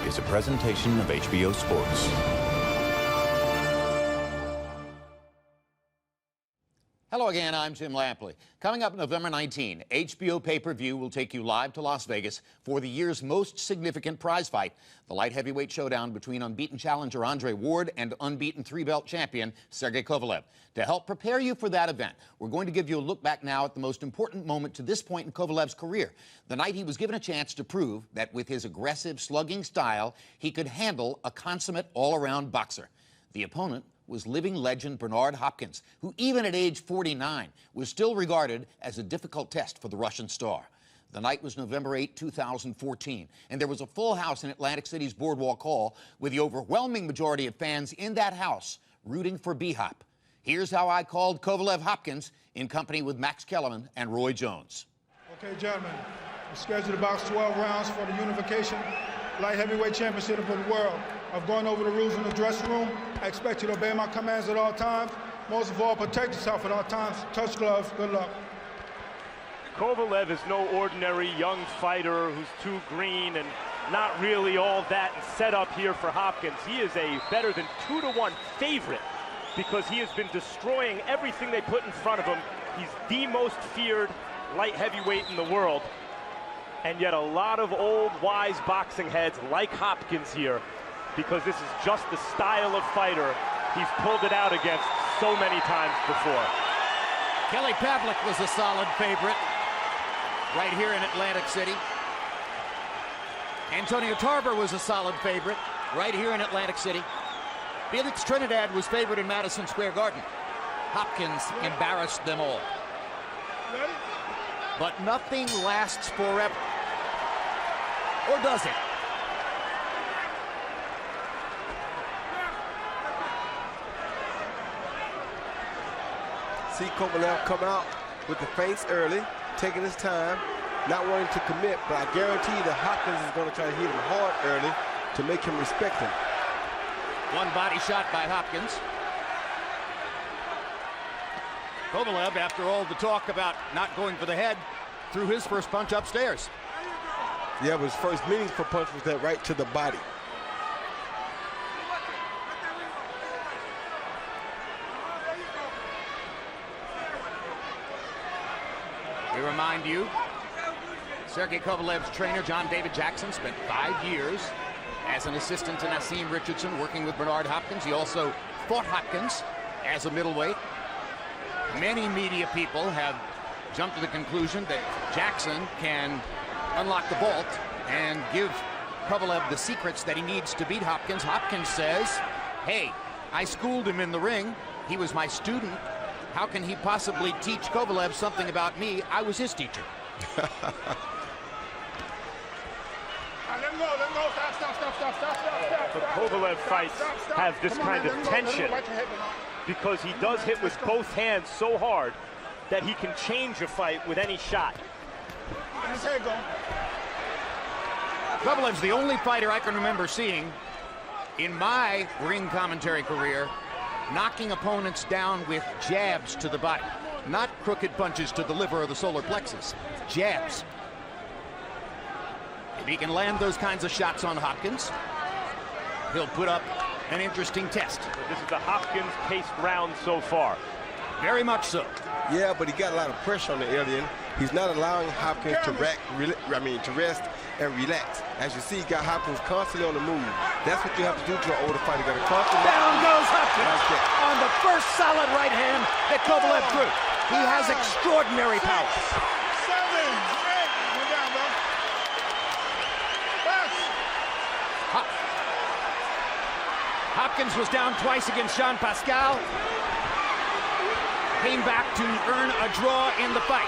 is a presentation of HBO Sports. Hello again, I'm Jim Lampley. Coming up November 19, HBO pay-per-view will take you live to Las Vegas for the year's most significant prize fight, the light heavyweight showdown between unbeaten challenger Andre Ward and unbeaten three-belt champion Sergey Kovalev. To help prepare you for that event, we're going to give you a look back now at the most important moment to this point in Kovalev's career, the night he was given a chance to prove that with his aggressive slugging style, he could handle a consummate all-around boxer. The opponent was living legend Bernard Hopkins, who even at age 49 was still regarded as a difficult test for the Russian star. The night was November 8, 2014, and there was a full house in Atlantic City's Boardwalk Hall with the overwhelming majority of fans in that house rooting for B-Hop. Here's how I called Kovalev Hopkins in company with Max Kellerman and Roy Jones. Okay, gentlemen, we're scheduled to box 12 rounds for the unification light heavyweight championship of the world. I've gone over the rules in the dressing room. I expect you to obey my commands at all times. Most of all, protect yourself at all times. Touch gloves. Good luck. Kovalev is no ordinary young fighter who's too green and not really all that and set up here for Hopkins. He is a better than 2-to-1 favorite because he has been destroying everything they put in front of him. He's the most feared light heavyweight in the world. And yet a lot of old, wise boxing heads like Hopkins here, because this is just the style of fighter he's pulled it out against so many times before. Kelly Pavlik was a solid favorite right here in Atlantic City. Antonio Tarver was a solid favorite right here in Atlantic City. Felix Trinidad was favored in Madison Square Garden. Hopkins embarrassed them all. But nothing lasts forever. Or does it? See Kovalev come out with the feints early, taking his time, not wanting to commit, but I guarantee that Hopkins is going to try to hit him hard early to make him respect him. One body shot by Hopkins. Kovalev, after all the talk about not going for the head, threw his first punch upstairs. Yeah, but his first meaningful punch was that right to the body. We remind you, Sergey Kovalev's trainer, John David Jackson, spent 5 years as an assistant to Nassim Richardson working with Bernard Hopkins. He also fought Hopkins as a middleweight. Many media people have jumped to the conclusion that Jackson can unlock the vault and give Kovalev the secrets that he needs to beat Hopkins. Hopkins says, hey, I schooled him in the ring. He was my student. How can he possibly teach Kovalev something about me? I was his teacher. Let him go, let him go. Stop. The Kovalev fights have this kind of tension because he does hit with both hands so hard that he can change a fight with any shot. Let his head go. Kovalev's the only fighter I can remember seeing in my ring commentary career knocking opponents down with jabs to the body, not crooked punches to the liver or the solar plexus, jabs. If he can land those kinds of shots on Hopkins, he'll put up an interesting test. This is the Hopkins-paced round so far. Very much so. Yeah, but he got a lot of pressure on the alien. He's not allowing Hopkins to rest and relax. As you see, he got Hopkins constantly on the move. That's what you have to do to an older fighter. You got to constantly Down goes Hopkins like on the first solid right hand that Kovalev threw. He has extraordinary power. 7, 8. Go down, bro. Hopkins was down twice against Jean Pascal. Came back to earn a draw in the fight.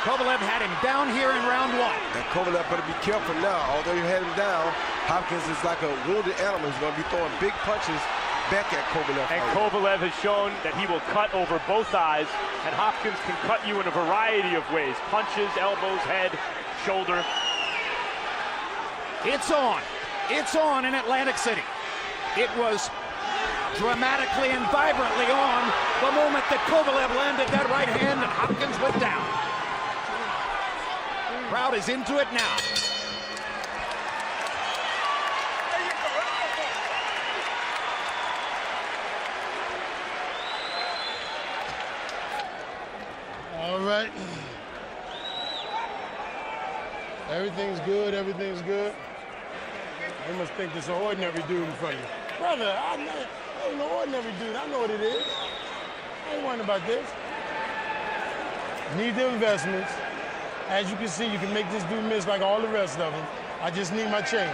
Kovalev had him down here in round 1. And Kovalev better be careful now. Although you had him down, Hopkins is like a wounded animal. He's going to be throwing big punches back at Kovalev. And Kovalev has shown that he will cut over both eyes, and Hopkins can cut you in a variety of ways. Punches, elbows, head, shoulder. It's on. It's on in Atlantic City. It was dramatically and vibrantly on the moment that Kovalev landed that right hand and Hopkins went down. Crowd is into it now. everything's good, everything's good. They must think this is an ordinary dude in front of you. Brother, I ain't no ordinary dude. I know what it is. I ain't worrying about this. Need the investments. As you can see, you can make this dude miss like all the rest of them. I just need my chain.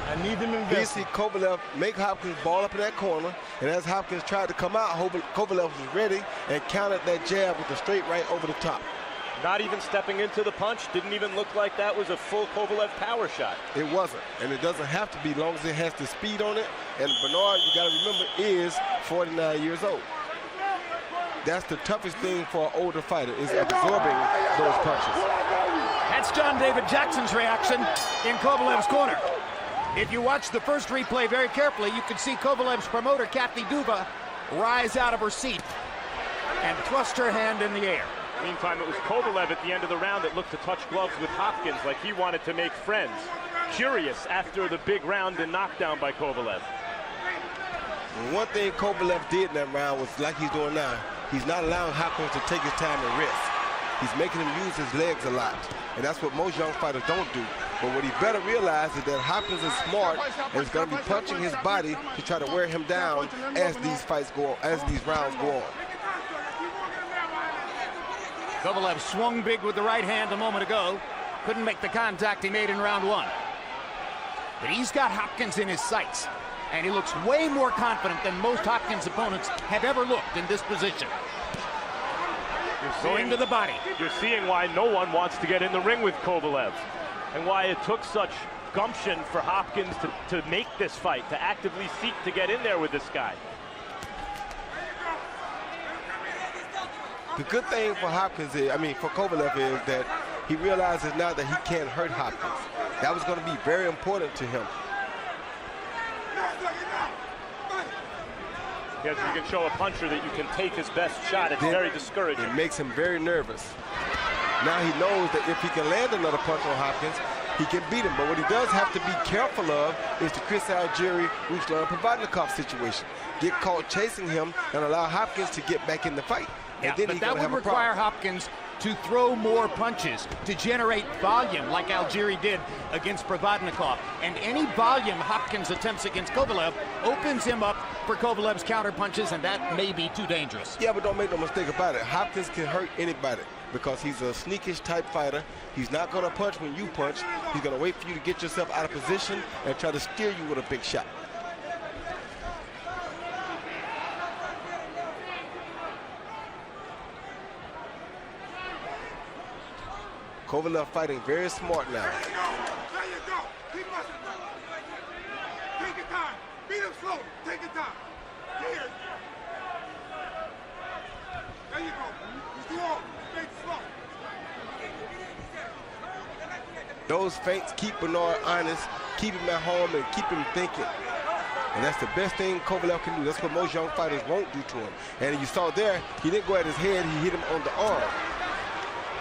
I need them investments. You see Kovalev make Hopkins ball up in that corner, and as Hopkins tried to come out, Kovalev was ready and countered that jab with a straight right over the top. Not even stepping into the punch. Didn't even look like that was a full Kovalev power shot. It wasn't, and it doesn't have to be as long as it has the speed on it. And Bernard, you got to remember, is 49 years old. That's the toughest thing for an older fighter, is absorbing those punches. That's John David Jackson's reaction in Kovalev's corner. If you watch the first replay very carefully, you can see Kovalev's promoter, Kathy Duba, rise out of her seat and thrust her hand in the air. Meantime, it was Kovalev at the end of the round that looked to touch gloves with Hopkins like he wanted to make friends. Curious after the big round and knockdown by Kovalev. One thing Kovalev did in that round was like he's doing now. He's not allowing Hopkins to take his time and rest. He's making him use his legs a lot. And that's what most young fighters don't do. But what he better realize is that Hopkins is smart and is going to be punching his body to try to wear him down as these fights go on, as these rounds go on. Kovalev swung big with the right hand a moment ago. Couldn't make the contact he made in round one. But he's got Hopkins in his sights. And he looks way more confident than most Hopkins opponents have ever looked in this position. Going to the body. You're seeing why no one wants to get in the ring with Kovalev and why it took such gumption for Hopkins to make this fight, to actively seek to get in there with this guy. The good thing for Hopkins is, for Kovalev is that he realizes now that he can't hurt Hopkins. That was going to be very important to him. Yes, you can show a puncher that you can take his best shot. It's very discouraging. It makes him very nervous. Now he knows that if he can land another punch on Hopkins, he can beat him. But what he does have to be careful of is the Chris Algieri, Ruslan Provodnikov situation. Get caught chasing him and allow Hopkins to get back in the fight. Yeah, but that would require Hopkins to throw more punches, to generate volume like Algieri did against Provodnikov. And any volume Hopkins attempts against Kovalev opens him up for Kovalev's counter punches, and that may be too dangerous. Yeah, but don't make no mistake about it. Hopkins can hurt anybody because he's a sneakish type fighter. He's not going to punch when you punch. He's going to wait for you to get yourself out of position and try to steer you with a big shot. Kovalev fighting very smart now. There you go. Keep pushing. Take your time. Beat him slowly. Take your time. Here. There you go. He's too old. Make it slow. Those feints keep Bernard honest, keep him at home, and keep him thinking. And that's the best thing Kovalev can do. That's what most young fighters won't do to him. And you saw there, he didn't go at his head, he hit him on the arm.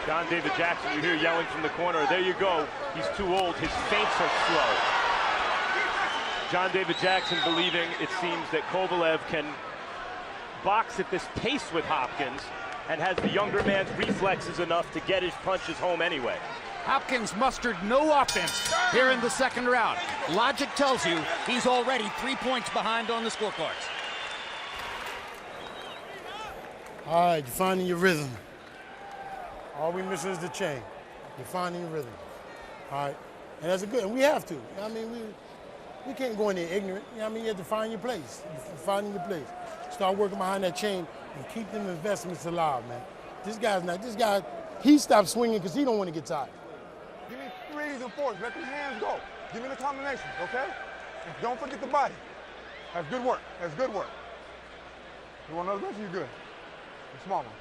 John David Jackson, you hear yelling from the corner, there you go, he's too old, his feints are slow. John David Jackson believing, it seems, that Kovalev can box at this pace with Hopkins and has the younger man's reflexes enough to get his punches home anyway. Hopkins mustered no offense here in the second round. Logic tells you he's already 3 points behind on the scorecards. All right, you're finding your rhythm. All we missing is the chain. You're finding your rhythm. All right, and that's a good, and we have to. We can't go in there ignorant. You have to find your place. You're finding your place. Start working behind that chain and keep them investments alive, man. This guy, he stopped swinging because he don't want to get tired. Give me threes and fours. Let the hands go. Give me the combinations, okay? And don't forget the body. That's good work. That's good work. You want another bench? You good? The small one.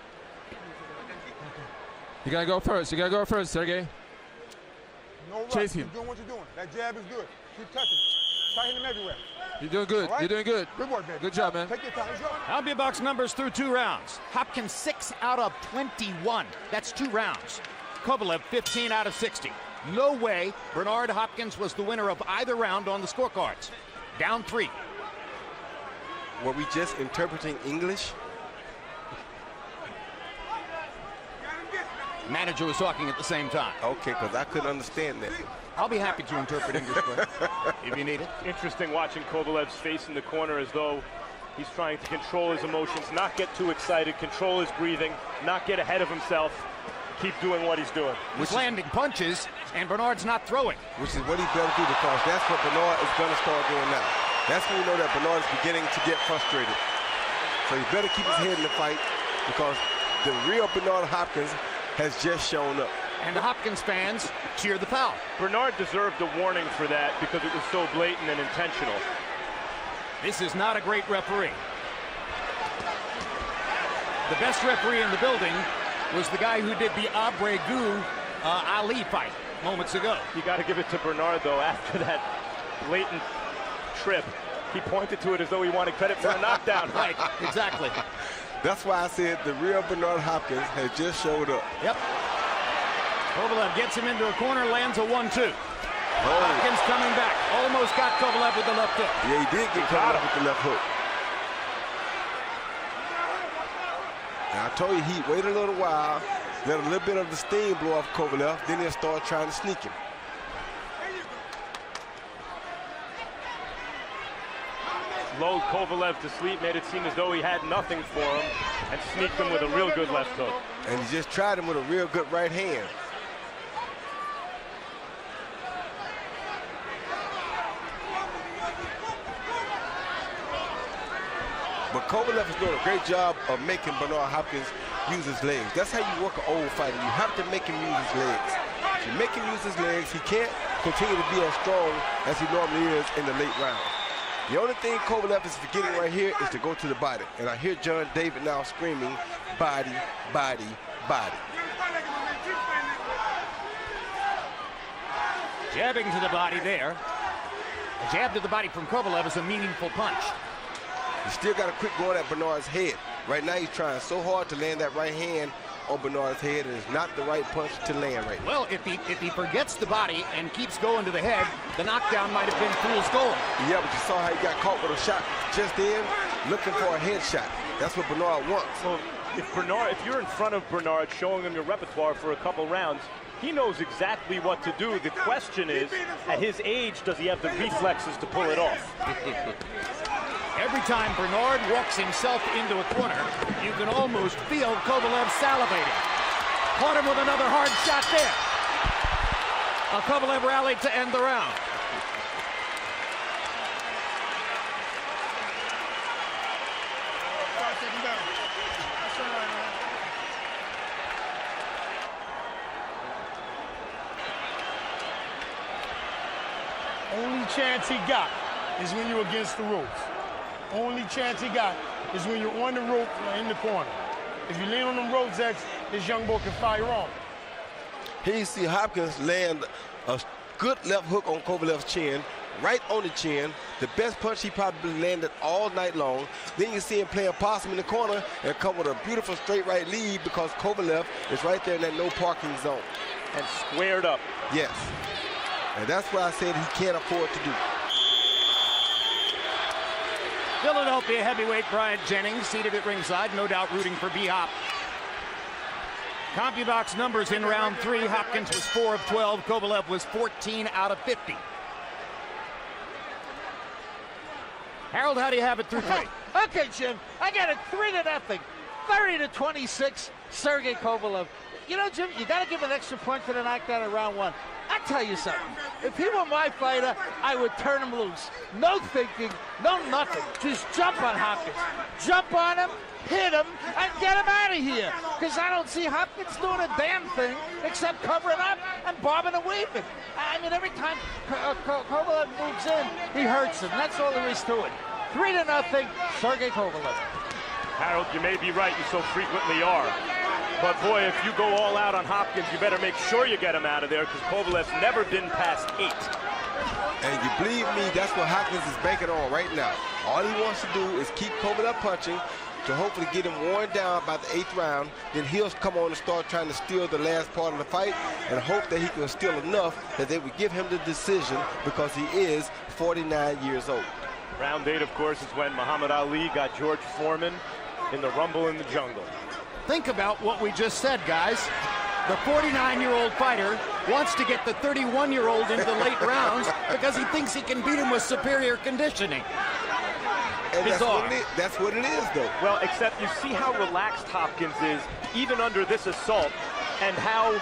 You gotta go first. You gotta go first, Sergey. No rush. Chase him. Keep doing what you're doing. That jab is good. Keep touching. Start hitting him everywhere. You're doing good. Right? You're doing good. Good work, baby. Good job, man. Take your time. Albia box numbers through 2 rounds. Hopkins 6 out of 21. That's 2 rounds. Kovalev 15 out of 60. No way Bernard Hopkins was the winner of either round on the scorecards. Down 3. Were we just interpreting English? Manager was talking at the same time. Okay, because I couldn't understand that. I'll be happy to interpret English for you, if you need it. Interesting watching Kovalev's face in the corner as though he's trying to control his emotions, not get too excited, control his breathing, not get ahead of himself, keep doing what he's doing. He's landing punches, and Bernard's not throwing. Which is what he better do, because that's what Bernard is going to start doing now. That's when you know that Bernard is beginning to get frustrated. So he better keep his head in the fight, because the real Bernard Hopkins has just shown up. And the Hopkins fans cheer the foul. Bernard deserved a warning for that because it was so blatant and intentional. This is not a great referee. The best referee in the building was the guy who did the Abregu Ali fight moments ago. You got to give it to Bernard, though. After that blatant trip, he pointed to it as though he wanted credit for a knockdown. Right, exactly. That's why I said the real Bernard Hopkins has just showed up. Yep. Kovalev gets him into a corner, lands a 1-2. Hopkins coming back. Almost got Kovalev with the left hook. Yeah, he did get Kovalev with the left hook. Now, I told you he'd wait a little while, let a little bit of the steam blow off Kovalev, then he'll start trying to sneak him. Lulled Kovalev to sleep, made it seem as though he had nothing for him, and sneaked him with a real good left hook. And he just tried him with a real good right hand. But Kovalev is doing a great job of making Bernard Hopkins use his legs. That's how you work an old fighter. You have to make him use his legs. If you make him use his legs, he can't continue to be as strong as he normally is in the late round. The only thing Kovalev is forgetting right here is to go to the body. And I hear John David now screaming, body, body, body. Jabbing to the body there. A jab to the body from Kovalev is a meaningful punch. He still got a quick going at Bernard's head. Right now he's trying so hard to land that right hand on Bernard's head, and it's not the right punch to land right now. Well, if he forgets the body and keeps going to the head, the knockdown might have been fool's gold. Yeah, but you saw how he got caught with a shot just then, looking for a headshot. That's what Bernard wants. Well, if you're in front of Bernard showing him your repertoire for a couple rounds, he knows exactly what to do. The question is, at his age, does he have the reflexes to pull it off? Every time Bernard walks himself into a corner, you can almost feel Kovalev salivating. Caught him with another hard shot there. Kovalev rallied to end the round. Only chance he got is when you're against the ropes. Only chance he got is when you're on the rope or in the corner. If you lean on them ropes, X, this young boy can fire on. Here you see Hopkins land a good left hook on Kovalev's chin, right on the chin, the best punch he probably landed all night long. Then you see him play a possum in the corner and come with a beautiful straight right lead because Kovalev is right there in that no parking zone. And squared up. Yes. And that's what I said he can't afford to do. Philadelphia heavyweight Bryant Jennings seated at ringside, no doubt rooting for B-Hop. CompuBox numbers in round 3. Hopkins was 4 of 12. Kovalev was 14 out of 50. Harold, how do you have it through 3? Okay, Jim, I got it 3-0, 30-26, Sergey Kovalev. You know, Jim, you got to give an extra point for the knockdown in round 1. I tell you something. If he were my fighter, I would turn him loose. No thinking, no nothing. Just jump on Hopkins. Jump on him, hit him, and get him out of here. Because I don't see Hopkins doing a damn thing except covering up and bobbing and weaving. I mean, every time Kovalev moves in, he hurts him. That's all there is to it. 3-0, Sergey Kovalev. Harold, you may be right. You so frequently are. But boy, if you go all out on Hopkins, you better make sure you get him out of there because Kovalev's never been past 8. And you believe me, that's what Hopkins is banking on right now. All he wants to do is keep Kovalev punching to hopefully get him worn down by the 8th round. Then he'll come on and start trying to steal the last part of the fight and hope that he can steal enough that they would give him the decision because he is 49 years old. Round 8, of course, is when Muhammad Ali got George Foreman in the Rumble in the Jungle. Think about what we just said, guys. The 49-year-old fighter wants to get the 31-year-old into the late rounds because he thinks he can beat him with superior conditioning. And that's what it is, though. Well, except you see how relaxed Hopkins is, even under this assault, and how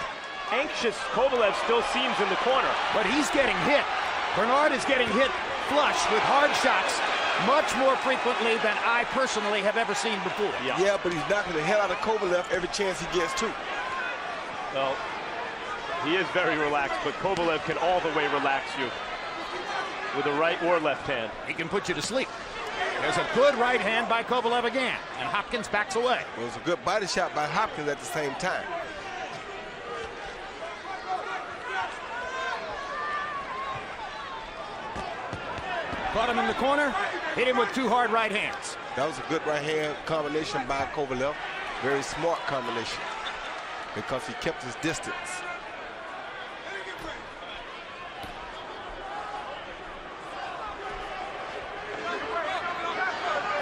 anxious Kovalev still seems in the corner. But he's getting hit. Bernard is getting hit flush with hard shots much more frequently than I personally have ever seen before. Yeah, but he's knocking the hell out of Kovalev every chance he gets to. Well, he is very relaxed, but Kovalev can all the way relax you with a right or left hand. He can put you to sleep. There's a good right hand by Kovalev again, and Hopkins backs away. Well, it was a good body shot by Hopkins at the same time. Caught him in the corner, hit him with two hard right hands. That was a good right hand combination by Kovalev. Very smart combination because he kept his distance.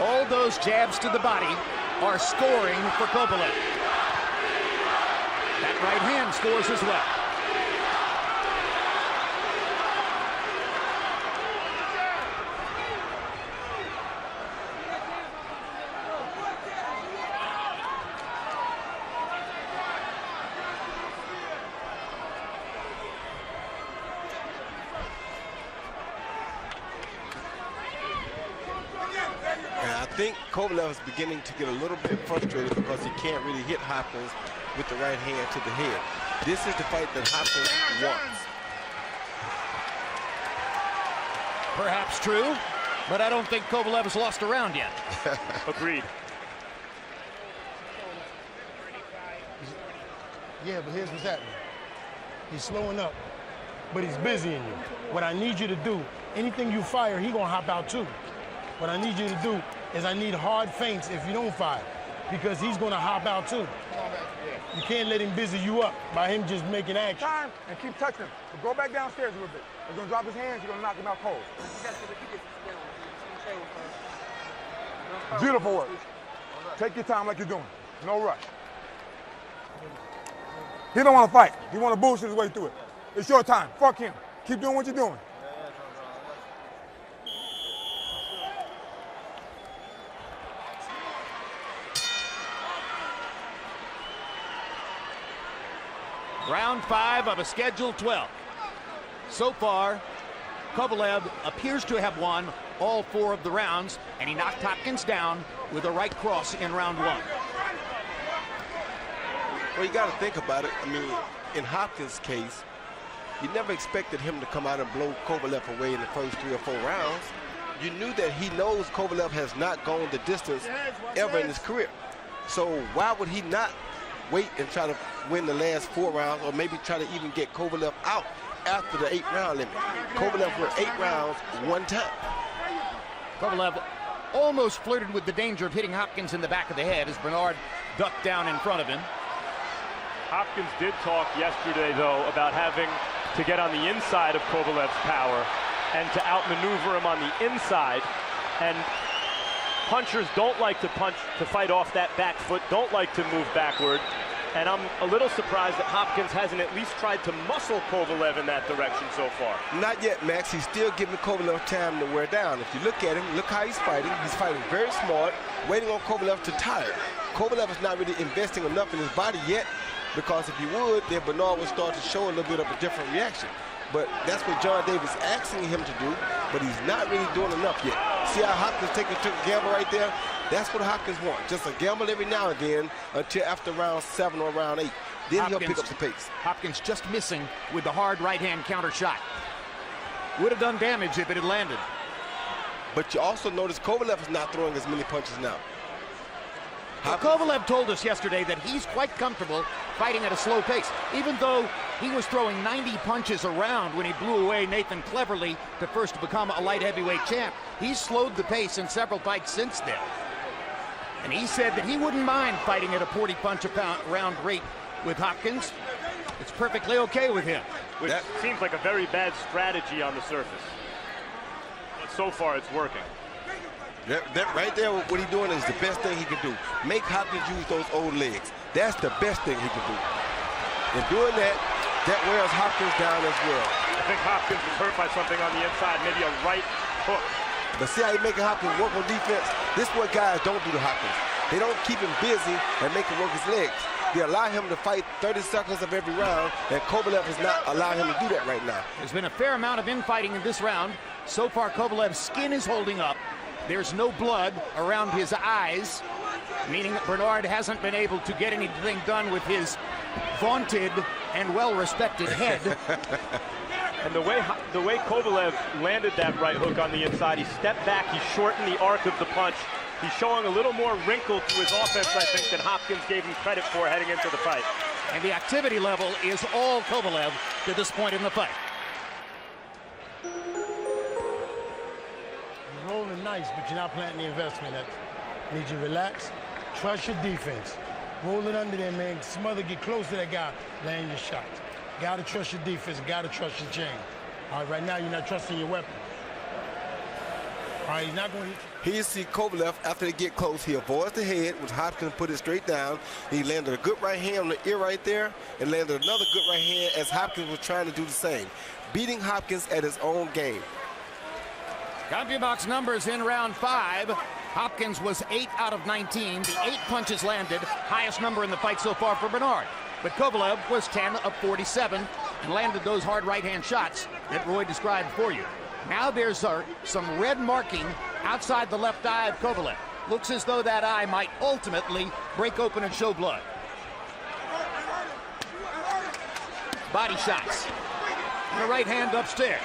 All those jabs to the body are scoring for Kovalev. That right hand scores as well. I think Kovalev is beginning to get a little bit frustrated because he can't really hit Hopkins with the right hand to the head. This is the fight that Hopkins wants. Perhaps true, but I don't think Kovalev has lost a round yet. Agreed. Yeah, but here's what's happening. He's slowing up, but he's busying you. What I need you to do, anything you fire, he gonna hop out too. What I need you to do is I need hard feints if you don't fire, because he's gonna hop out too. You can't let him busy you up by him just making action. Time and keep touching him. But go back downstairs a little bit. He's gonna drop his hands, you're gonna knock him out cold. Beautiful work. Take your time like you're doing. No rush. He don't want to fight. He want to bullshit his way through it. It's your time. Fuck him. Keep doing what you're doing. Round 5 of a scheduled 12. So far, Kovalev appears to have won all 4 of the rounds, and he knocked Hopkins down with a right cross in round 1. Well, you got to think about it. I mean, in Hopkins' case, you never expected him to come out and blow Kovalev away in the first 3 or 4 rounds. You knew that he knows Kovalev has not gone the distance ever in his career. So why would he not wait and try to win the last 4 rounds, or maybe try to even get Kovalev out after the 8-round limit? Kovalev went 8 rounds 1 time. Kovalev almost flirted with the danger of hitting Hopkins in the back of the head as Bernard ducked down in front of him. Hopkins did talk yesterday, though, about having to get on the inside of Kovalev's power and to outmaneuver him on the inside. And punchers don't like to punch, to fight off that back foot, don't like to move backward. And I'm a little surprised that Hopkins hasn't at least tried to muscle Kovalev in that direction so far. Not yet, Max. He's still giving Kovalev time to wear down. If you look at him, look how he's fighting. He's fighting very smart, waiting on Kovalev to tire. Kovalev is not really investing enough in his body yet, because if he would, then Bernard would start to show a little bit of a different reaction. But that's what John Davis is asking him to do, but he's not really doing enough yet. See how Hopkins took a gamble right there? That's what Hopkins wants, just a gamble every now and then until after round 7 or round 8. Then he'll pick up the pace. Hopkins just missing with the hard right-hand counter shot. Would have done damage if it had landed. But you also notice Kovalev is not throwing as many punches now. Well, Kovalev told us yesterday that he's quite comfortable fighting at a slow pace, even though he was throwing 90 punches a round when he blew away Nathan Cleverly to first become a light heavyweight champ. He's slowed the pace in several fights since then. And he said that he wouldn't mind fighting at a 40 punch a round rate with Hopkins. It's perfectly okay with him. Which seems like a very bad strategy on the surface. But so far it's working. That right there, what he's doing is the best thing he can do. Make Hopkins use those old legs. That's the best thing he can do. In doing that, that wears Hopkins down as well. I think Hopkins was hurt by something on the inside, maybe a right hook. But see how you making Hopkins work on defense? This is what guys don't do to Hopkins. They don't keep him busy and make him work his legs. They allow him to fight 30 seconds of every round, and Kovalev is not allowing him to do that right now. There's been a fair amount of infighting in this round. So far, Kovalev's skin is holding up. There's no blood around his eyes, meaning that Bernard hasn't been able to get anything done with his vaunted and well-respected head. And the way Kovalev landed that right hook on the inside, he stepped back, he shortened the arc of the punch. He's showing a little more wrinkle to his offense, I think, than Hopkins gave him credit for heading into the fight. And the activity level is all Kovalev to this point in the fight. You're rolling nice, but you're not planting the investment. That needs you to relax. Trust your defense. Roll it under there, man. Smother, get close to that guy, land your shots. Gotta trust your defense, gotta trust your chain. All right, right now you're not trusting your weapon. All right, he's not going to hit you. Here you see Kovalev, after they get close, he avoids the head, which Hopkins put it straight down. He landed a good right hand on the ear right there, and landed another good right hand as Hopkins was trying to do the same. Beating Hopkins at his own game. CompuBox numbers in round 5. Hopkins was 8 out of 19. The 8 punches landed, highest number in the fight so far for Bernard. But Kovalev was 10 of 47 and landed those hard right-hand shots that Roy described for you. Now there's some red marking outside the left eye of Kovalev. Looks as though that eye might ultimately break open and show blood. Body shots. And a right hand upstairs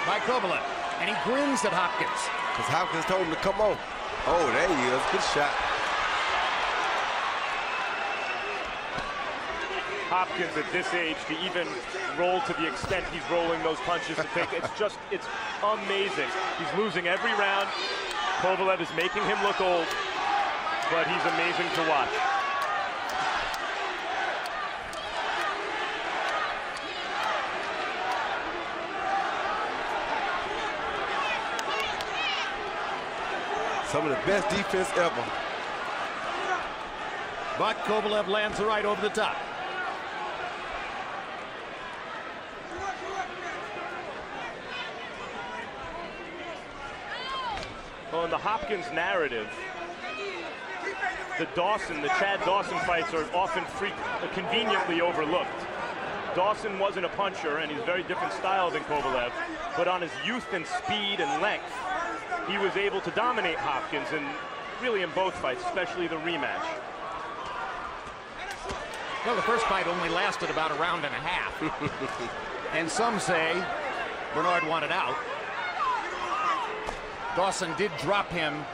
by Kovalev. And he grins at Hopkins. Because Hopkins told him to come on. Oh, there he is. Good shot. Hopkins at this age to even roll to the extent he's rolling those punches to take, it's amazing. He's losing every round. Kovalev is making him look old, but he's amazing to watch. Some of the best defense ever. But Kovalev lands the right over the top. Well, in the Hopkins narrative, the Chad Dawson fights are often conveniently overlooked. Dawson wasn't a puncher, and he's a very different style than Kovalev, but on his youth and speed and length, he was able to dominate Hopkins, and really in both fights, especially the rematch. Well, the first fight only lasted about a round and a half. And some say Bernard wanted out. Dawson did drop him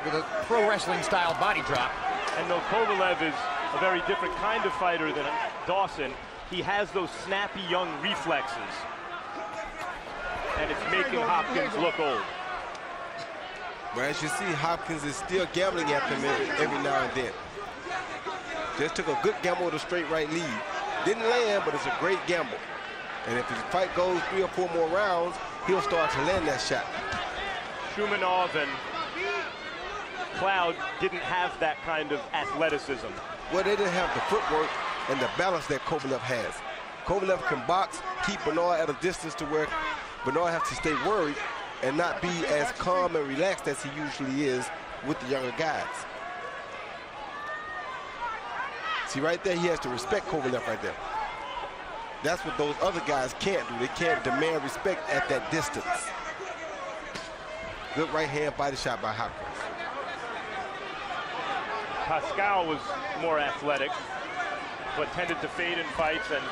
with a pro wrestling style body drop. And though Kovalev is a very different kind of fighter than Dawson, he has those snappy young reflexes. And it's making Hopkins look old. But as you see, Hopkins is still gambling after him every now and then. Just took a good gamble with a straight right lead. Didn't land, but it's a great gamble. And if his fight goes 3 or 4 more rounds, he'll start to land that shot. Shumanov and Cloud didn't have that kind of athleticism. Well, they didn't have the footwork and the balance that Kovalev has. Kovalev can box, keep Bernard at a distance to where Bernard has to stay worried and not be as calm and relaxed as he usually is with the younger guys. See, right there, he has to respect Kovalev right there. That's what those other guys can't do. They can't demand respect at that distance. Good right hand body shot by Hopkins. Pascal was more athletic, but tended to fade in fights and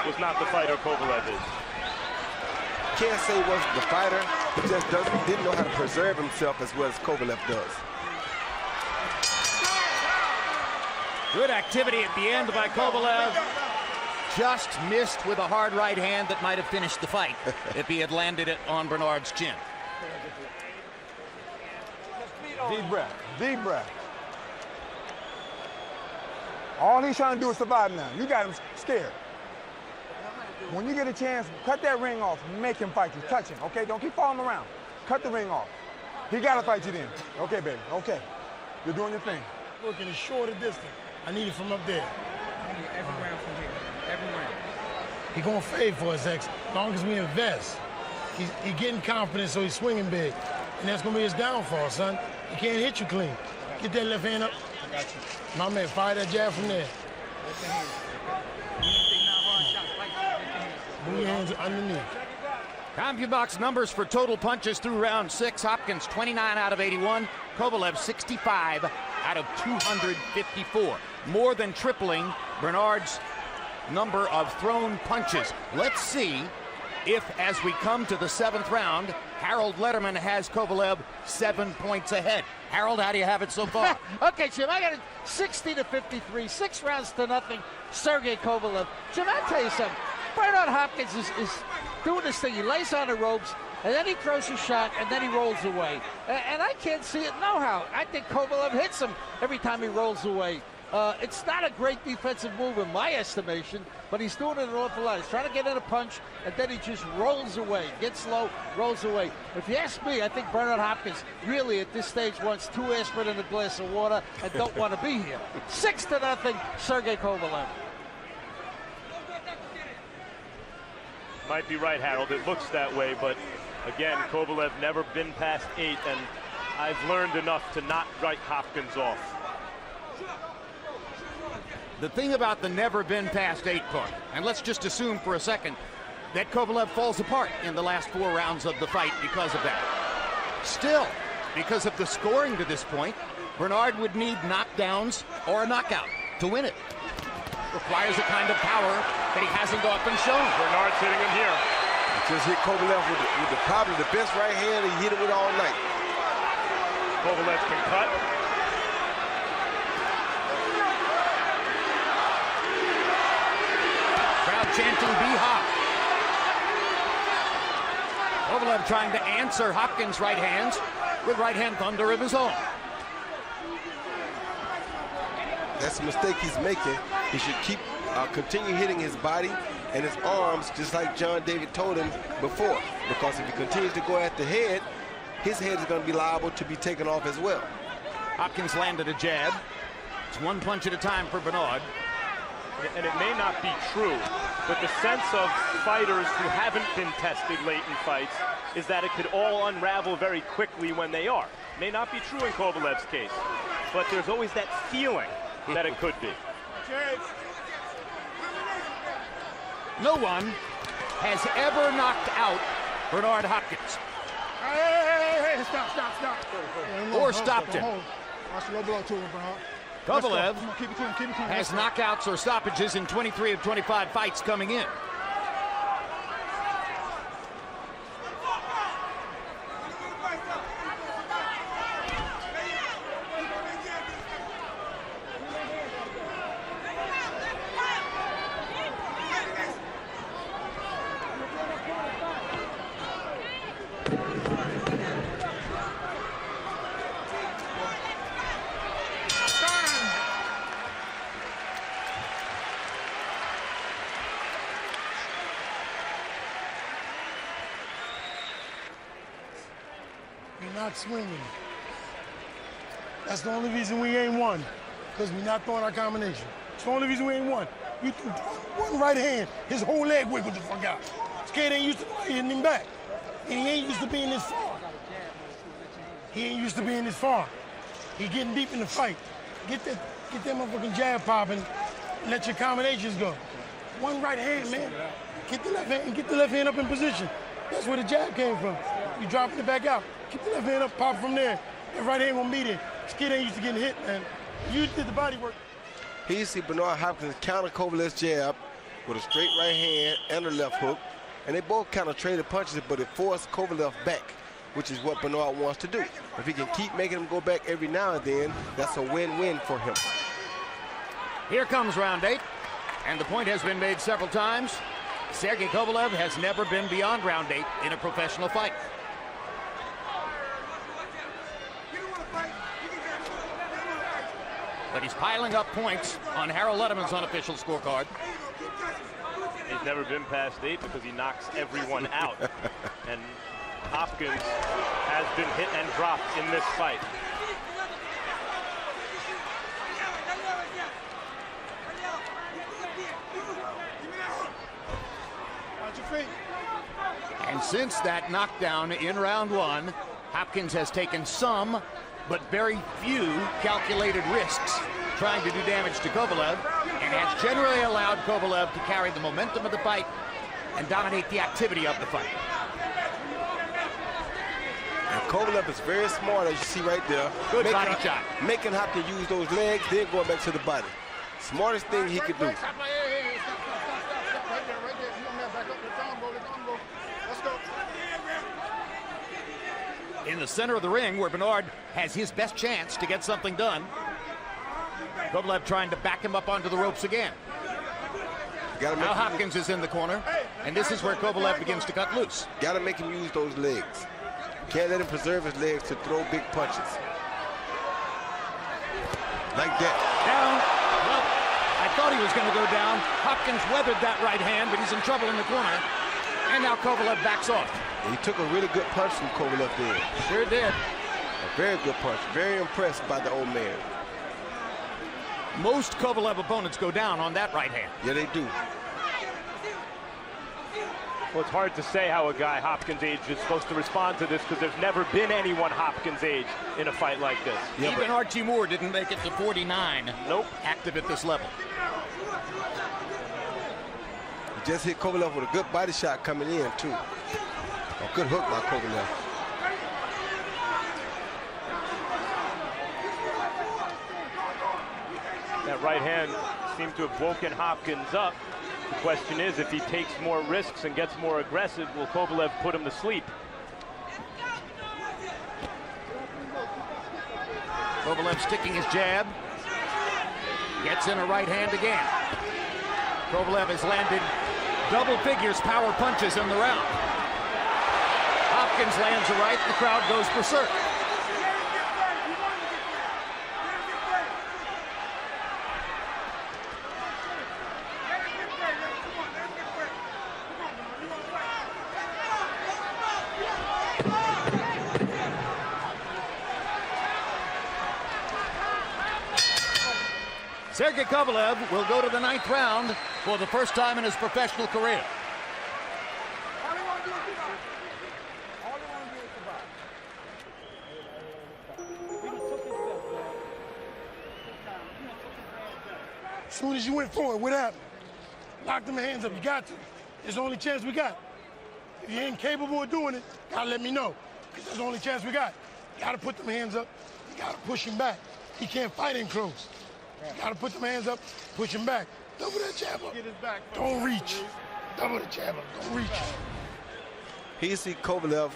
was not the fighter Kovalev is. Can't say he wasn't the fighter, he just didn't know how to preserve himself as well as Kovalev does. Good activity at the end by Kovalev. Just missed with a hard right hand that might have finished the fight if he had landed it on Bernard's chin. Deep breath, deep breath. All he's trying to do is survive now. You got him scared. When you get a chance, cut that ring off, make him fight you, touch him, okay? Don't keep following around. Cut the ring off. He gotta fight you then. Okay, baby, okay. You're doing your thing. Working a shorter distance. I need it from up there. Every round from here. He gonna fade for us, X, as long as we invest. He getting confidence, so he's swinging big. And that's gonna be his downfall, son. He can't hit you clean. Get that left hand up. I got you. My man, fire that jab from there. Move your hands underneath. CompuBox numbers for total punches through round 6. Hopkins 29 out of 81. Kovalev 65 out of 254. More than tripling Bernard's number of thrown punches. Let's see if, as we come to the 7th round, Harold Letterman has Kovalev 7 points ahead. Harold, how do you have it so far? Okay, Jim, I got it 60-53, 6 rounds to nothing. Sergey Kovalev. Jim, I'll tell you something. Bernard Hopkins is doing this thing. He lays on the ropes, and then he throws a shot, and then he rolls away. And I can't see it no how. I think Kovalev hits him every time he rolls away. It's not a great defensive move in my estimation, but he's doing it an awful lot. He's trying to get in a punch, and then he just rolls away. Gets low, rolls away. If you ask me, I think Bernard Hopkins really at this stage wants 2 aspirin in a glass of water and don't want to be here. 6-0, Sergey Kovalev. Might be right, Harold. It looks that way, but again, Kovalev never been past 8, and I've learned enough to not write Hopkins off. The thing about the never been past 8 part, and let's just assume for a second that Kovalev falls apart in the last 4 rounds of the fight because of that. Still, because of the scoring to this point, Bernard would need knockdowns or a knockout to win it. Requires a kind of power that he hasn't often shown. Bernard's hitting him here. Just hit Kovalev with probably the best right hand he hit it with all night. Kovalev can cut. Crowd chanting B-Hop. Kovalev trying to answer Hopkins' right hands with right hand thunder of his own. That's a mistake he's making. He should continue hitting his body and his arms, just like John David told him before. Because if he continues to go at the head, his head is going to be liable to be taken off as well. Hopkins landed a jab. It's 1 punch at a time for Bernard. And it may not be true, but the sense of fighters who haven't been tested late in fights is that it could all unravel very quickly when they are. May not be true in Kovalev's case, but there's always that feeling that it could be. No one has ever knocked out Bernard Hopkins. Hey, stop. Or stopped him. Watch the low blow to him, Bernard. Kovalev Keep it to him. has knockouts or stoppages in 23 of 25 fights coming in. Not swinging. That's the only reason we ain't won, because we're not throwing our combination. It's the only reason we ain't won. You threw one right hand, his whole leg wiggled the fuck out. This kid ain't used to hitting him back. And he ain't used to being this far. He getting deep in the fight. Get that motherfucking jab popping and let your combinations go. One right hand, man. Get the left hand up in position. That's where the jab came from. You dropping it back out. Keep the left hand up, pop from there. That right hand gonna be there. This kid ain't used to getting hit, man. You did the body work. Here you see Bernard Hopkins counter Kovalev's jab with a straight right hand and a left hook. And they both kind of traded punches, but it forced Kovalev back, which is what Bernard wants to do. If he can keep making him go back every now and then, that's a win-win for him. Here comes round 8, and the point has been made several times. Sergey Kovalev has never been beyond round 8 in a professional fight. But he's piling up points on Harold Letterman's unofficial scorecard. He's never been past 8 because he knocks everyone out. And Hopkins has been hit and dropped in this fight. And since that knockdown in round one, Hopkins has taken some, but very few calculated risks trying to do damage to Kovalev, and has generally allowed Kovalev to carry the momentum of the fight and dominate the activity of the fight. And Kovalev is very smart, as you see right there. Good body shot. Making Hopkins use those legs, then going back to the body. Smartest thing he could do. In the center of the ring, where Bernard has his best chance to get something done. Kovalev trying to back him up onto the ropes again. Now Hopkins is in the corner, and this is where Kovalev begins to cut loose. Got to make him use those legs. Can't let him preserve his legs to throw big punches. Like that. Down. Well, I thought he was going to go down. Hopkins weathered that right hand, but he's in trouble in the corner. And now Kovalev backs off. He took a really good punch from Kovalev there. Sure did. A very good punch. Very impressed by the old man. Most Kovalev opponents go down on that right hand. Yeah, they do. Well, it's hard to say how a guy Hopkins' age is supposed to respond to this, because there's never been anyone Hopkins' age in a fight like this. Yeah, even Archie Moore didn't make it to 49. Nope. Active at this level. He just hit Kovalev with a good body shot coming in, too. A good hook by Kovalev. That right hand seemed to have woken Hopkins up. The question is, if he takes more risks and gets more aggressive, will Kovalev put him to sleep? Kovalev sticking his jab. Gets in a right hand again. Kovalev has landed double figures power punches in the round. Hopkins lands a right, the crowd goes berserk. Sergey Kovalev will go to the 9th round for the first time in his professional career. As soon as you went forward, what happened? Lock them hands up, you got to. It's the only chance we got. If you ain't capable of doing it, gotta let me know, because that's the only chance we got. You gotta put them hands up, you gotta push him back. He can't fight in close. You gotta put them hands up, push him back. Double that jab up. Get his back. Don't reach. Double the jab up, don't reach. Here see Kovalev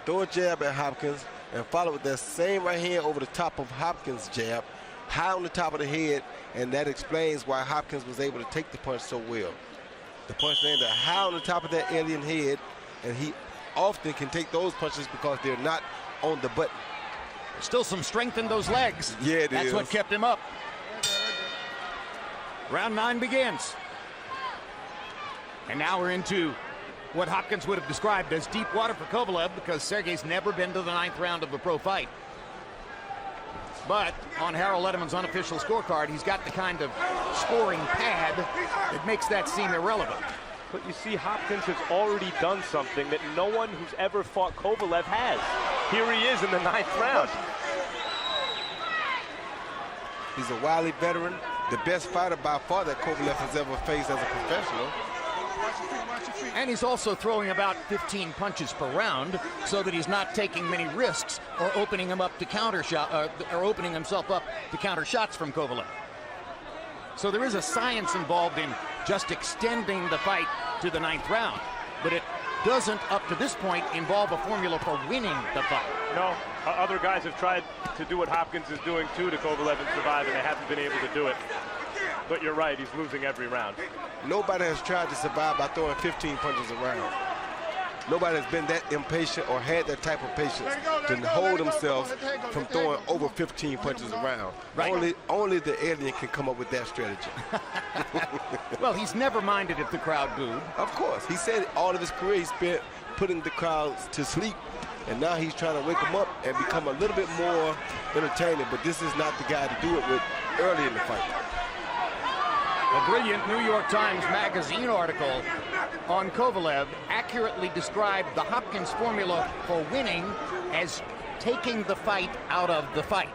throw a jab at Hopkins and follow with that same right hand over the top of Hopkins' jab, high on the top of the head, and that explains why Hopkins was able to take the punch so well. The punch landed high on the top of that alien head, and he often can take those punches because they're not on the button. Still some strength in those legs. Yeah, it is. That's what kept him up. Round 9 begins. And now we're into what Hopkins would have described as deep water for Kovalev, because Sergey's never been to the 9th round of a pro fight. But on Harold Letterman's unofficial scorecard, he's got the kind of scoring pad that makes that seem irrelevant. But you see, Hopkins has already done something that no one who's ever fought Kovalev has. Here he is in the 9th round. He's a wily veteran, the best fighter by far that Kovalev has ever faced as a professional. And he's also throwing about 15 punches per round, so that he's not taking many risks or opening him up to counter shot, or opening himself up to counter shots from Kovalev. So there is a science involved in just extending the fight to the 9th round, but it doesn't, up to this point, involve a formula for winning the fight. No, other guys have tried to do what Hopkins is doing too to Kovalev and survive, and they haven't been able to do it. But you're right, he's losing every round. Nobody has tried to survive by throwing 15 punches around. Nobody has been that impatient or had that type of patience to hold themselves from throwing over 15 punches around. Right. Only the alien can come up with that strategy. Well, he's never minded if the crowd booed. Of course. He said all of his career he spent putting the crowds to sleep, and now he's trying to wake them up and become a little bit more entertaining, but this is not the guy to do it with early in the fight. A brilliant New York Times Magazine article on Kovalev accurately described the Hopkins formula for winning as taking the fight out of the fight.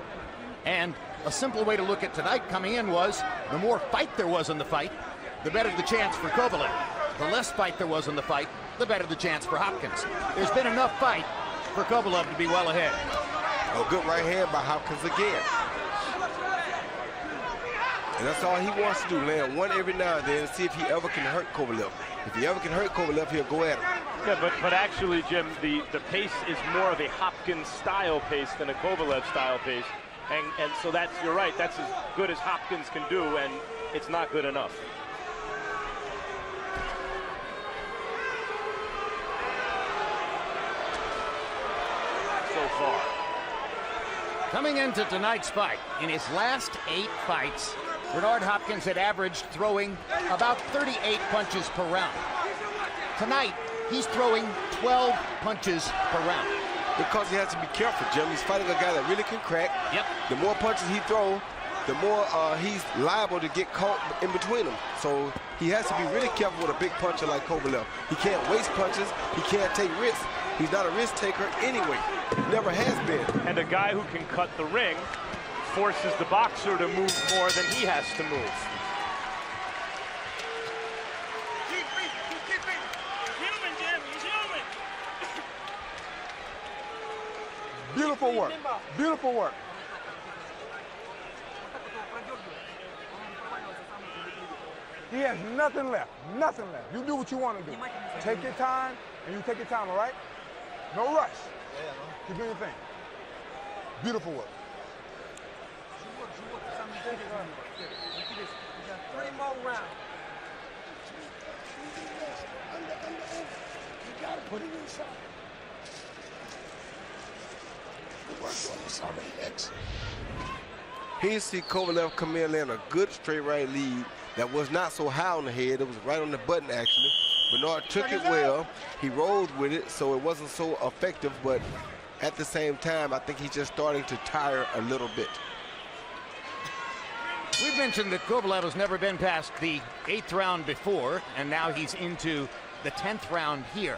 And a simple way to look at tonight coming in was the more fight there was in the fight, the better the chance for Kovalev. The less fight there was in the fight, the better the chance for Hopkins. There's been enough fight for Kovalev to be well ahead. A good right hand by Hopkins again. And that's all he wants to do, land one every now and then and see if he ever can hurt Kovalev. If he ever can hurt Kovalev, he'll go at him. Yeah, but actually, Jim, the pace is more of a Hopkins-style pace than a Kovalev-style pace. And so that's, you're right, that's as good as Hopkins can do, and it's not good enough. So far. Coming into tonight's fight, in his last 8 fights, Bernard Hopkins had averaged throwing about 38 punches per round. Tonight, he's throwing 12 punches per round. Because he has to be careful, Jim. He's fighting a guy that really can crack. Yep. The more punches he throws, the more he's liable to get caught in between them. So he has to be really careful with a big puncher like Kovalev. He can't waste punches. He can't take risks. He's not a risk taker anyway. Never has been. And a guy who can cut the ring forces the boxer to move more than he has to move. Beautiful work. Beautiful work. He has nothing left. Nothing left. You do what you want to do. Take your time, and you take your time, all right? No rush. Keep doing your thing. Beautiful work. 3 more rounds. You gotta put it inside. Here you see Kovalev come in and a good straight right lead that was not so high on the head. It was right on the button, actually. Bernard took it well. He rolled with it, so it wasn't so effective, but at the same time, I think he's just starting to tire a little bit. We've mentioned that Kovalev has never been past the 8th round before, and now he's into the 10th round here.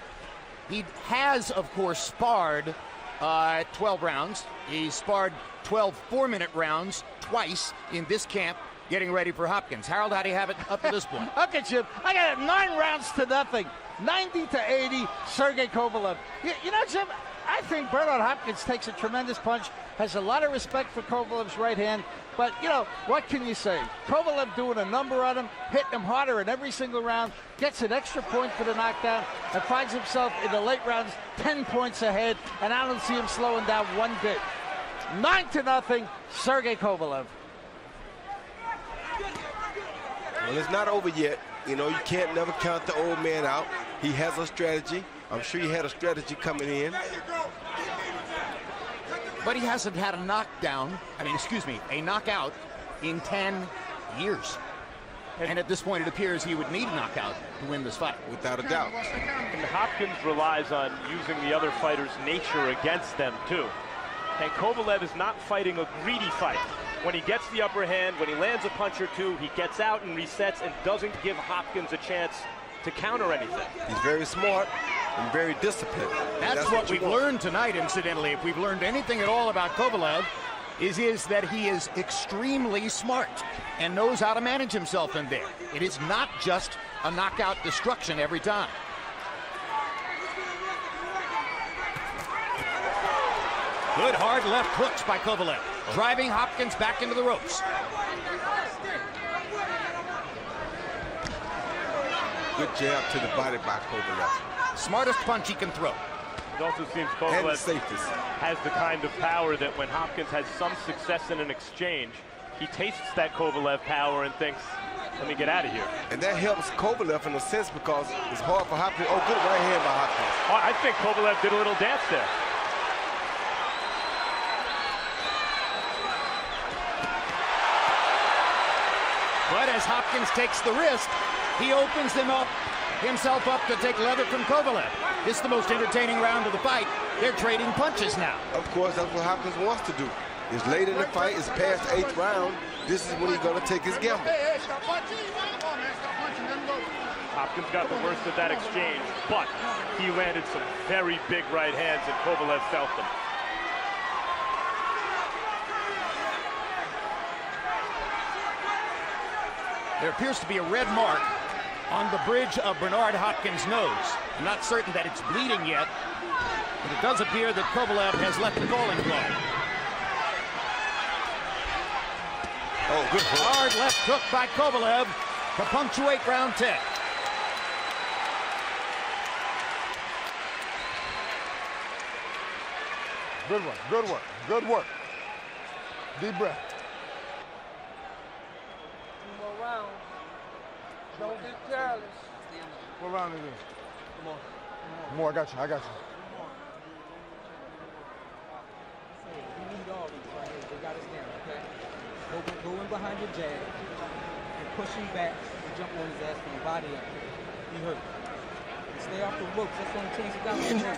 He has, of course, sparred 12 rounds. He's sparred 12 4-minute rounds twice in this camp, getting ready for Hopkins. Harold, how do you have it up to this point? Okay, Jim, I got it 9 rounds to nothing. 90-80, Sergey Kovalev. You know, Jim, I think Bernard Hopkins takes a tremendous punch, has a lot of respect for Kovalev's right hand, but, you know, what can you say? Kovalev doing a number on him, hitting him harder in every single round, gets an extra point for the knockdown, and finds himself in the late rounds 10 points ahead, and I don't see him slowing down one bit. 9-0, Sergey Kovalev. Well, it's not over yet. You know, you can't never count the old man out. He has a strategy. I'm sure he had a strategy coming in. But he hasn't had a knockdown, a knockout in 10 years. And at this point, it appears he would need a knockout to win this fight. Without a doubt. And Hopkins relies on using the other fighter's nature against them, too. And Kovalev is not fighting a greedy fight. When he gets the upper hand, when he lands a punch or two, he gets out and resets and doesn't give Hopkins a chance to counter anything. He's very smart and very disciplined. That's what we've learned tonight, incidentally. If we've learned anything at all about Kovalev, is that he is extremely smart and knows how to manage himself in there. It is not just a knockout destruction every time. Good hard left hooks by Kovalev, driving Hopkins back into the ropes. Good jab to the body by Kovalev. Smartest punch he can throw. It also seems Kovalev has the kind of power that when Hopkins has some success in an exchange, he tastes that Kovalev power and thinks, let me get out of here. And that helps Kovalev in a sense because it's hard for Hopkins. Oh, good right hand by Hopkins. Oh, I think Kovalev did a little dance there. But as Hopkins takes the risk, he opens himself up to take leather from Kovalev. This is the most entertaining round of the fight. They're trading punches now. Of course, that's what Hopkins wants to do. It's late in the fight. It's past the 8th round. This is when he's going to take his gamble. Hopkins got the worst of that exchange, but he landed some very big right hands, and Kovalev felt them. There appears to be a red mark on the bridge of Bernard Hopkins' nose. I'm not certain that it's bleeding yet, but it does appear that Kovalev has left the bowling club. Oh, good hook. Hard left hook by Kovalev to punctuate round 10. Good work, good work, good work. Deep breath. 2 more rounds. Don't be careless. What round is this? Come on. More, I got you, I got you. We need all these right here. They got us down, okay? Go in behind your jab and push him back and jump on his ass from the body up. He hurt. Stay off the ropes. That's the only chance he got.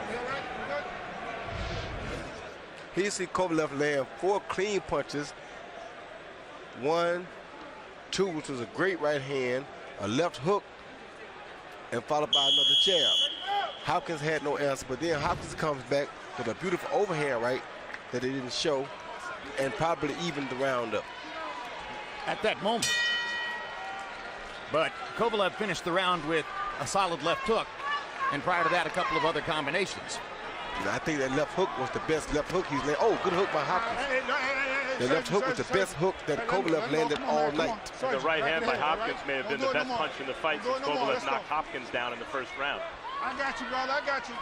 Here you see Kovalev land 4 clean punches. 1, 2, which was a great right hand, a left hook, and followed by another jab. Hopkins had no answer, but then Hopkins comes back with a beautiful overhand right that they didn't show, and probably evened the round up. At that moment. But Kovalev finished the round with a solid left hook, and prior to that, a couple of other combinations. And I think that left hook was the best left hook he's landed. Oh, good hook by Hopkins. The left hook was the best hook that Kovalev landed all night. The right hand by Hopkins may have been the best punch in the fight since Kovalev knocked Hopkins down in the first round. I got you, brother. I got you.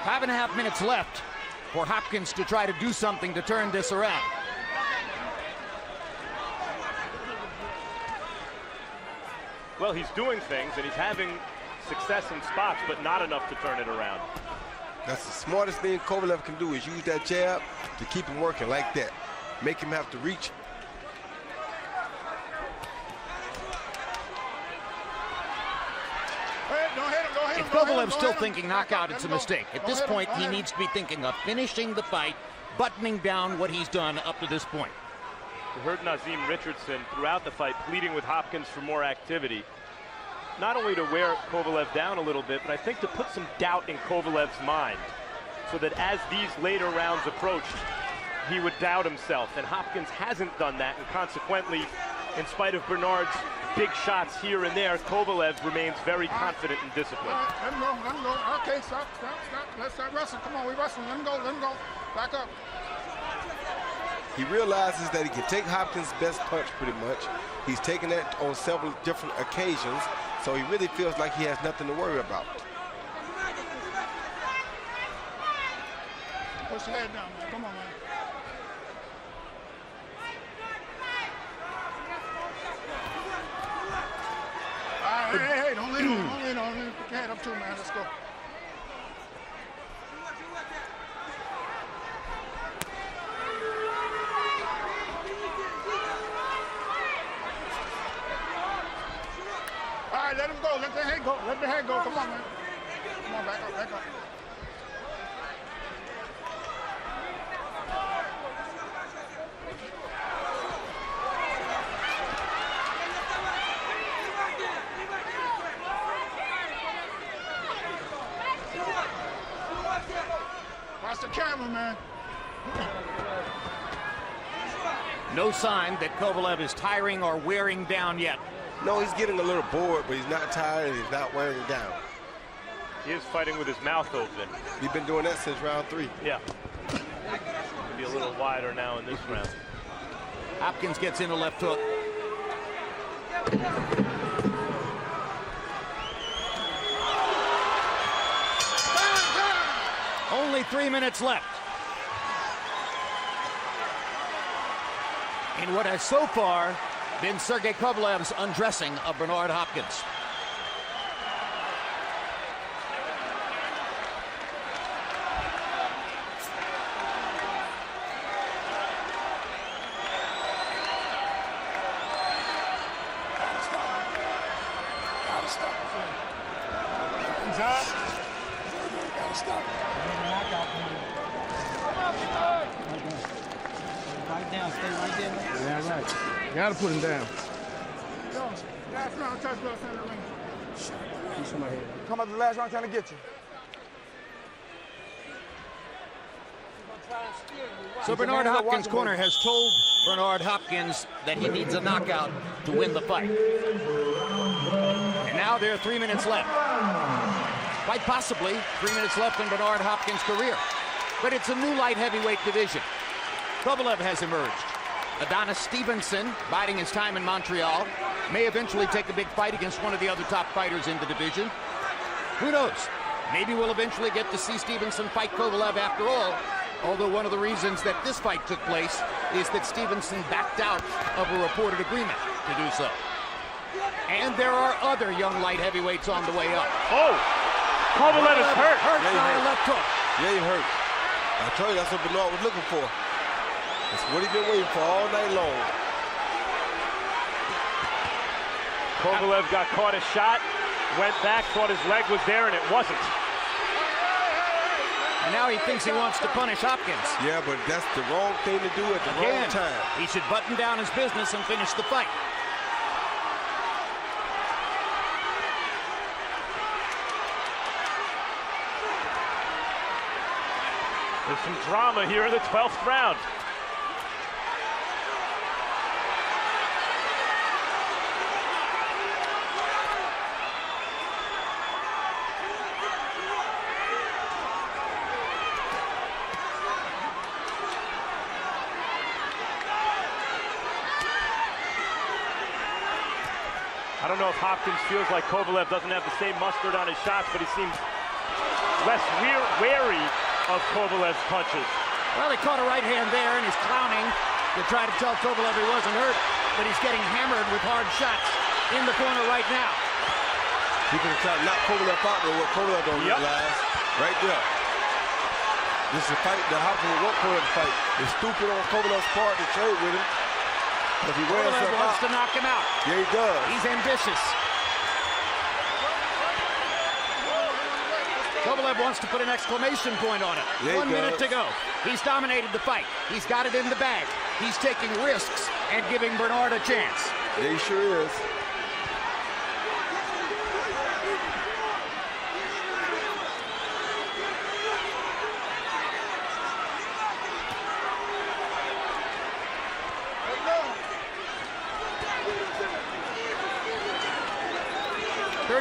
Five and a half minutes left for Hopkins to try to do something to turn this around. Well, he's doing things, and he's having success in spots, but not enough to turn it around. That's the smartest thing Kovalev can do, is use that jab to keep him working like that. Make him have to reach. If Kovalev's still thinking knockout, it's a mistake. At this point, he needs to be thinking of finishing the fight, buttoning down what he's done up to this point. We heard Nazim Richardson throughout the fight pleading with Hopkins for more activity. Not only to wear Kovalev down a little bit, but I think to put some doubt in Kovalev's mind, so that as these later rounds approached, he would doubt himself. And Hopkins hasn't done that, and consequently, in spite of Bernard's big shots here and there, Kovalev remains very confident and disciplined. Let him go, let him go. Okay, stop. Let's start wrestling. Come on, we wrestling. Let him go. Back up. He realizes that he can take Hopkins' best punch pretty much. He's taken that on several different occasions, so he really feels like he has nothing to worry about. Push your head down, man. Come on, man. All right, hey, don't lean on. Put your head up too, man. Let's go. All right, let him go. Let the head go. Let the head go. Come on, man. Come on, back up. Watch the camera, man. No sign that Kovalev is tiring or wearing down yet. No, he's getting a little bored, but he's not tired and he's not wearing down. He is fighting with his mouth open. He's been doing that since round 3. Yeah. Maybe a little wider now in this round. Hopkins gets in a left hook. Only 3 minutes left. In what has so far been Sergey Kovalev's undressing of Bernard Hopkins. Right down, stay right there. Yeah, right. You gotta put him down. Last round, touch ball, center ring. He's in my head. Come out the last round trying to get you. So Bernard Hopkins' corner has told Bernard Hopkins that he needs a knockout to win the fight. And now there are 3 minutes left. Quite possibly 3 minutes left in Bernard Hopkins' career. But it's a new light heavyweight division. Kovalev has emerged. Adonis Stevenson, biding his time in Montreal, may eventually take a big fight against one of the other top fighters in the division. Who knows? Maybe we'll eventually get to see Stevenson fight Kovalev after all. Although one of the reasons that this fight took place is that Stevenson backed out of a reported agreement to do so. And there are other young light heavyweights on the way up. Oh! Kovalev is hurt. Hurt Yeah, by a hurt. left hook. Yeah, he hurt. I told you that's what Bernard was looking for. That's what he's been waiting for all night long. Kovalev got caught a shot, went back, thought his leg was there, and it wasn't. And now he thinks he wants to punish Hopkins. Yeah, but that's the wrong thing to do at the Again, wrong time. he should button down his business and finish the fight. There's some drama here in the 12th round. I don't know if Hopkins feels like Kovalev doesn't have the same mustard on his shots, but he seems less wary of Kovalev's punches. Well, he caught a right hand there, and he's clowning to try to tell Kovalev he wasn't hurt, but he's getting hammered with hard shots in the corner right now. He could have tried to knock Kovalev out, but what Kovalev don't realize, right there. This is a fight that Hopkins won't Kovalev to fight. It's stupid on Kovalev's part to trade with him. If he wears Kovalev himself wants out, to knock him out. yeah, he does. He's ambitious. Kovalev wants to put an exclamation point on it. Yeah, 1 minute does. to go. He's dominated the fight. He's got it in the bag. He's taking risks and giving Bernard a chance. Yeah, he sure is.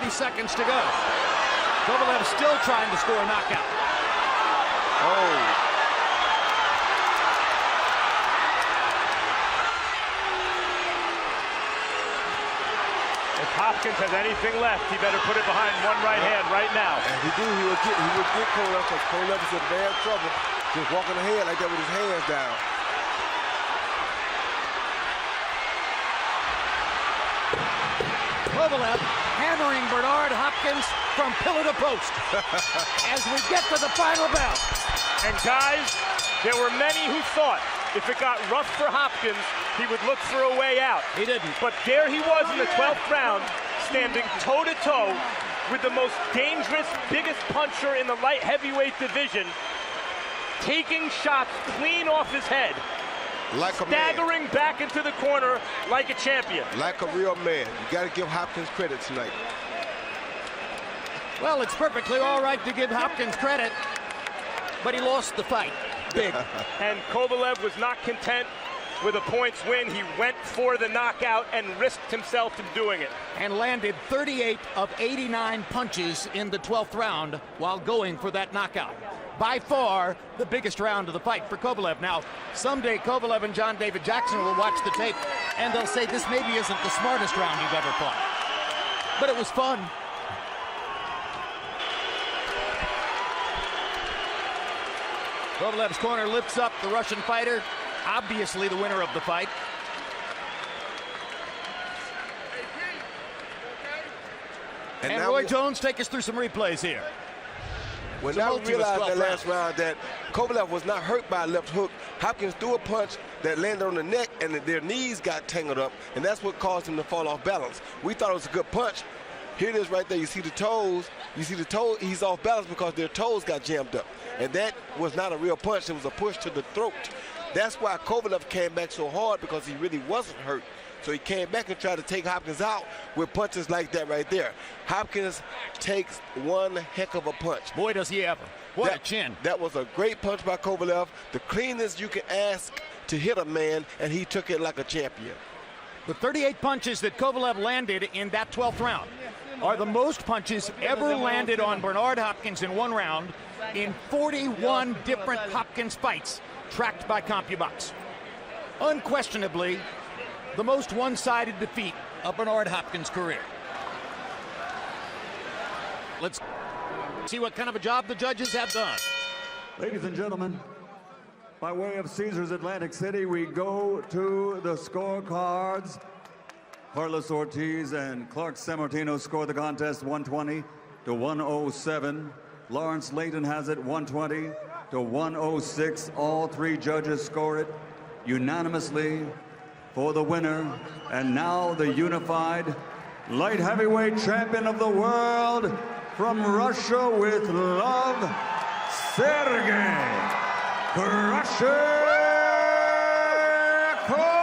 Seconds to go. Kovalev still trying to score a knockout. Oh. If Hopkins has anything left, he better put it behind one right hand right now. And if he do, he would get Kovalev, because Kovalev is in bad trouble just walking ahead like that with his hands down. Kovalev hammering Bernard Hopkins from pillar to post as we get to the final bell. And guys, there were many who thought if it got rough for Hopkins, he would look for a way out. He didn't. But there he was in the 12th round, standing toe-to-toe with the most dangerous, biggest puncher in the light heavyweight division, taking shots clean off his head. Like a staggering man. Back into the corner like a champion. Like a real man. You got to give Hopkins credit tonight. Well, it's perfectly all right to give Hopkins credit, but he lost the fight. Big. And Kovalev was not content with a points win. He went for the knockout and risked himself in doing it. And landed 38 of 89 punches in the 12th round while going for that knockout. By far, the biggest round of the fight for Kovalev. Now, someday Kovalev and John David Jackson will watch the tape, and they'll say this maybe isn't the smartest round you've ever fought. But it was fun. Kovalev's corner lifts up the Russian fighter, obviously the winner of the fight. And Roy Jones, take us through some replays here. When now we realized that last round that Kovalev was not hurt by a left hook, Hopkins threw a punch that landed on the neck and their knees got tangled up, and that's what caused him to fall off balance. We thought it was a good punch. Here it is right there. You see the toes. You see the toe. He's off balance because their toes got jammed up. And that was not a real punch. It was a push to the throat. That's why Kovalev came back so hard, because he really wasn't hurt. So he came back and tried to take Hopkins out with punches like that right there. Hopkins takes one heck of a punch. Boy, does he ever. What a chin. That was a great punch by Kovalev. The cleanest you can ask to hit a man, and he took it like a champion. The 38 punches that Kovalev landed in that 12th round are the most punches ever landed on Bernard Hopkins in one round in 41 different Hopkins fights tracked by CompuBox. Unquestionably, the most one-sided defeat of Bernard Hopkins' career. Let's see what kind of a job the judges have done. Ladies and gentlemen, by way of Caesars Atlantic City, we go to the scorecards. Carlos Ortiz and Clark Sammartino score the contest 120 to 107. Lawrence Layton has it 120 to 106. All three judges score it unanimously for the winner. And now the unified light heavyweight champion of the world from Russia with love, Sergey Kovalev.